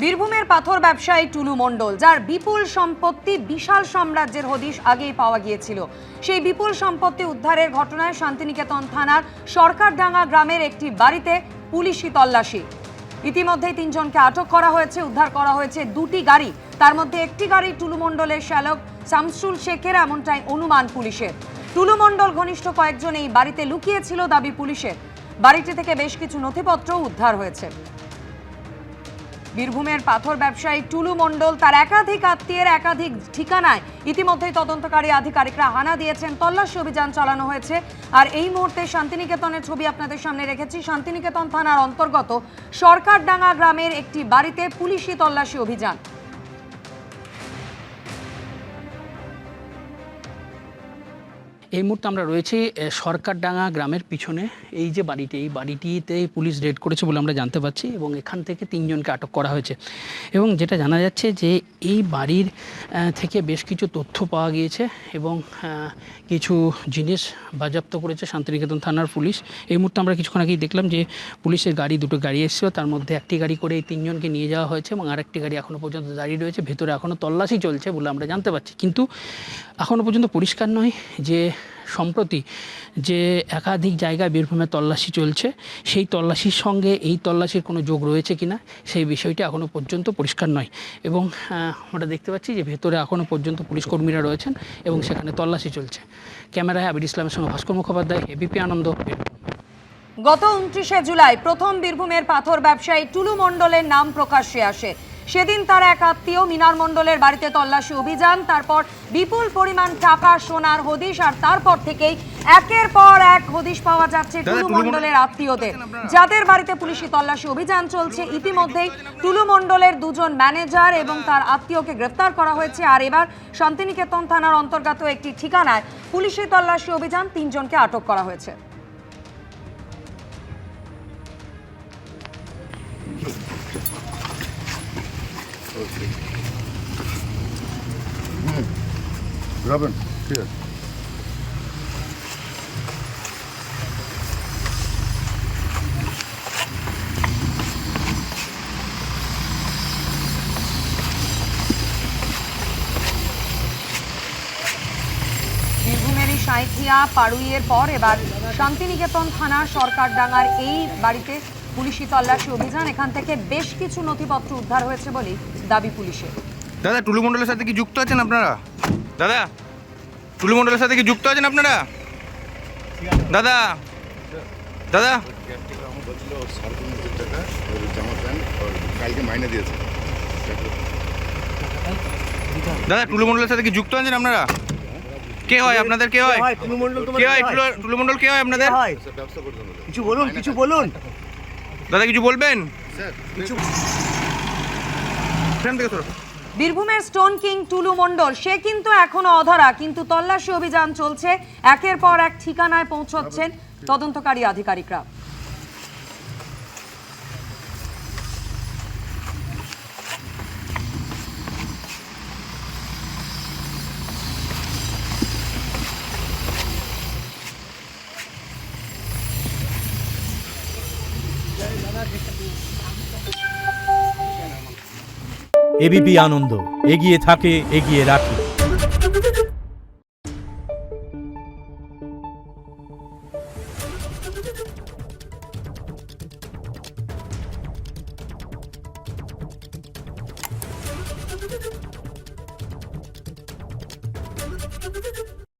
বীরভূমের পাথর ব্যবসায়ী টুলু মণ্ডল, যার বিপুল সম্পত্তি, বিশাল সাম্রাজ্যের হদিশ আগেই পাওয়া গিয়েছিল। সেই বিপুল সম্পত্তি উদ্ধারের ঘটনায় শান্তিনিকেতন থানার সরকারডাঙ্গা গ্রামের একটি বাড়িতে পুলিশি তল্লাশি। ইতিমধ্যেই 3 জনকে আটক করা হয়েছে। উদ্ধার করা হয়েছে 2টি গাড়ি, তার মধ্যে একটি গাড়ি টুলু মণ্ডলের শ্যালক শামসুল শেখের, এমনটাই অনুমান পুলিশের। টুলু মণ্ডল ঘনিষ্ঠ কয়েকজন এই বাড়িতে লুকিয়েছিল দাবি পুলিশের। বাড়িটি থেকে বেশ কিছু নথিপত্র উদ্ধার হয়েছে। বীরভূমের পাথর ব্যবসায়ী টুলু মণ্ডল তার একাধিক আত্মীয়ের একাধিক ঠিকানায় ইতিমধ্যেই তদন্তকারী আধিকারিকরা হানা দিয়েছেন। তল্লাশি অভিযান চালানো হয়েছে। আর এই মুহূর্তে শান্তিনিকেতনের ছবি আপনাদের সামনে রেখেছি। শান্তিনিকেতন থানার অন্তর্গত সরকারডাঙ্গা গ্রামের একটি বাড়িতে পুলিশি তল্লাশি অভিযান। এই মুহূর্তে আমরা রয়েছি সরকারডাঙ্গা গ্রামের পিছনে। এই যে বাড়িটি, এই বাড়িটিতে পুলিশ রেড করেছে বলে আমরা জানতে পারছি এবং এখান থেকে 3 জনকে আটক করা হয়েছে। এবং যেটা জানা যাচ্ছে যে এই বাড়ির থেকে বেশ কিছু তথ্য পাওয়া গিয়েছে এবং কিছু জিনিস বাজেয়াপ্ত করেছে শান্তিনিকেতন থানার পুলিশ। এই মুহূর্তে আমরা কিছুক্ষণ আগেই দেখলাম যে পুলিশের দুটো গাড়ি এসেছিল, তার মধ্যে একটি গাড়ি করে এই 3 জনকে নিয়ে যাওয়া হয়েছে এবং আরেকটি গাড়ি এখনও পর্যন্ত দাঁড়িয়ে রয়েছে। ভেতরে এখনও তল্লাশি চলছে বলে আমরা জানতে পারছি, কিন্তু এখনও পর্যন্ত পরিষ্কার নয় যে সম্প্রতি যে একাধিক জায়গায় বীরভূমে তল্লাশি চলছে, সেই তল্লাশির সঙ্গে এই তল্লাশির কোনো যোগ রয়েছে কিনা সেই বিষয়টি এখনও পর্যন্ত পরিষ্কার নয়। এবং আমরা দেখতে পাচ্ছি যে ভেতরে এখনও পর্যন্ত পুলিশ কর্মীরা রয়েছেন এবং সেখানে তল্লাশি চলছে। ক্যামেরায় আবির ইসলামের সঙ্গে ভাস্কর মুখোপাধ্যায়, এবিপি আনন্দ। গত 29শে জুলাই প্রথম বীরভূমের পাথর ব্যবসায়ী টুলু মণ্ডলের নাম প্রকাশ্যে আসে। সেদিন তার এক আত্মীয় মিনার মণ্ডলের বাড়িতে তল্লাশি অভিযান, তারপর বিপুল পরিমাণ টাকা, সোনার হদিশ, আর তারপর থেকেই একের পর এক হদিশ পাওয়া যাচ্ছে টুলু মণ্ডলের আত্মীয়দের, যাদের বাড়িতে পুলিশি তল্লাশি অভিযান চলছে। ইতিমধ্যেই টুলু মণ্ডলের 2 জন ম্যানেজার এবং তার আত্মীয়কে গ্রেফতার করা হয়েছে। আর এবার শান্তিনিকেতন থানার অন্তর্গত একটি ঠিকানায় পুলিশি তল্লাশি অভিযান, 3 জনকে আটক করা হয়েছে। রাবেন ঠিক আছে। বীরভূমেরই সাঁইথিয়া পাড়ুইয়ের পর এবার শান্তিনিকেতন থানা সরকারডাঙ্গার এই বাড়িতে পুলিশি তল্লাশি অভিযান। এখান থেকে বেশ কিছু নথিপত্র উদ্ধার হয়েছে বলেই দাবি পুলিশের। দাদা, টুলু মণ্ডলের সাথে কি যুক্ত আছেন আপনারা? দাদা, টুলু মণ্ডলের সাথে কি যুক্ত আছেন আপনারা? দাদা দাদা দাদা, টুলু মণ্ডলের সাথে কি যুক্ত আছেন আপনারা? কে হয় আপনাদের? কে হয় টুলু মণ্ডল? টুলু মণ্ডল কে হয় আপনাদের? কিছু বলুন, কিছু বলুন দাদা, কিছু বলবেন? বীরভূমের স্টোন কিং টুলু মণ্ডল, সে কিন্তু এখনো অধরা, কিন্তু তল্লাশি অভিযান চলছে। একের পর এক ঠিকানায় পৌঁছচ্ছেন তদন্তকারী আধিকারিকরা। এবিপি আনন্দ, এগিয়ে থাকে, এগিয়ে রাখে।